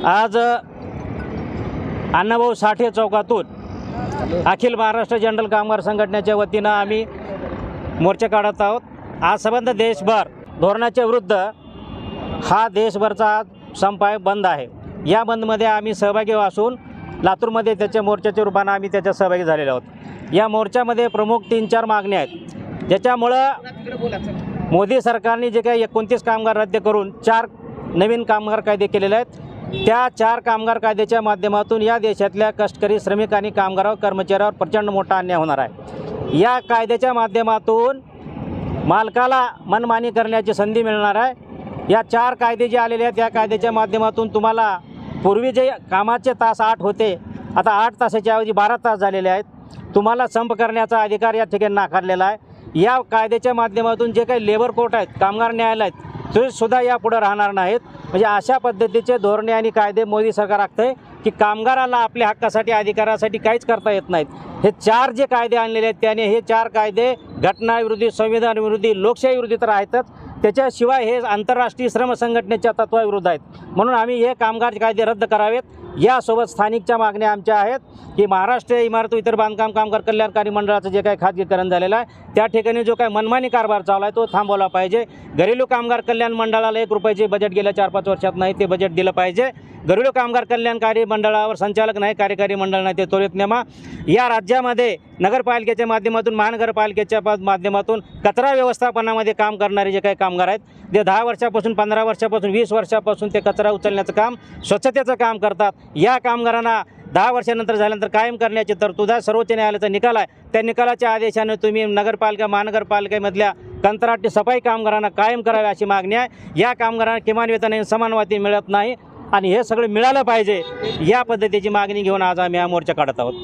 आज अण्णाभाऊ साठे चौकातून अखिल महाराष्ट्र जनरल कामगार संघटनेच्या वतीनं आम्ही मोर्चा काढत आहोत। आज संबंध देशभर धोरणाच्या विरुद्ध हा देशभरचा संप आहे, बंद आहे। या बंदमध्ये आम्ही सहभागी असून लातूरमध्ये त्याच्या मोर्चाच्या रूपानं आम्ही त्याच्यात सहभागी झालेलो आहोत। या मोर्चामध्ये प्रमुख 3-4 मागण्या आहेत, ज्याच्यामुळं मोदी सरकारने जे काही 29 कामगार रद्द करून 4 नवीन कामगार कायदे केलेले आहेत, त्या 4 कामगार कायद्याच्या माध्यमातून या देशातल्या कष्टकरी श्रमिक आणि कामगारावर कर्मचाऱ्यावर प्रचंड मोठा अन्याय होणार आहे। या कायद्याच्या माध्यमातून मालकाला मनमानी करण्याची संधी मिळणार आहे। या 4 कायदे जे आलेले आहेत, या कायद्याच्या माध्यमातून तुम्हाला पूर्वी जे कामाचे तास 8 होते, आता 8 तासाच्या ऐवजी 12 तास झालेले आहेत। तुम्हाला संप करण्याचा अधिकार या ठिकाणी नाकारलेला आहे। या कायद्याच्या माध्यमातून जे काही लेबर कोर्ट आहेत, कामगार न्यायालय आहेत, ते सुद्धा यापुढे राहणार नाहीत। म्हणजे अशा पद्धतीचे धोरणे आणि कायदे मोदी सरकार आखते की कामगाराला आपल्या हक्कासाठी अधिकारासाठी काहीच करता येत नाहीत। हे 4 जे कायदे आणलेले आहेत, त्याने हे 4 कायदे घटनाविरोधी, संविधान विरोधी, लोकशाही विरोधी तर आहेतच, त्याच्याशिवाय हे आंतरराष्ट्रीय श्रम संघटनेच्या तत्वाविरुद्ध आहेत। म्हणून आम्ही हे कामगार कायदे रद्द करावेत। यासोबत स्थानिकच्या मागण्या आमच्या आहेत की महाराष्ट्र इमारत इतर बांधकाम कामगार कल्याणकारी मंडळाचं जे काही खाजगीकरण झालेलं आहे, त्या ठिकाणी जो काही मनमानी कारभार चालू आहे तो थांबवला पाहिजे। घरेलू कामगार कल्याण मंडळाला 1 रुपयाचे बजेट गेल्या 4-5 वर्षात नाही, ते बजेट दिलं पाहिजे। घरेलू कामगार कल्याणकारी मंडळावर संचालक नाही, कार्यकारी मंडळ नाही, ते त्वरित नेमा। या राज्यामध्ये नगरपालिकेच्या माध्यमातून, महानगरपालिकेच्या माध्यमातून कचरा व्यवस्थापनामध्ये काम करणारे जे काही कामगार आहेत, ते 10 वर्षापासून, 15 वर्षापासून, 20 वर्षापासून ते कचरा उचलण्याचं काम, स्वच्छतेचं काम करतात। या कामगारांना 10 वर्षानंतर झाल्यानंतर कायम करण्याची तरतूद आहे। सर्वोच्च न्यायालयाचा निकाल आहे, त्या निकालाच्या आदेशाने तुम्ही नगरपालिका, महानगरपालिकेमधल्या कंत्राटी सफाई कामगारांना कायम करावे अशी मागणी आहे। या कामगारांना किमान वेतन आणि समान वेतन मिळत नाही आणि हे सगळं मिळालं पाहिजे, या पद्धतीची मागणी घेऊन आज आम्ही हा मोर्चा काढत आहोत।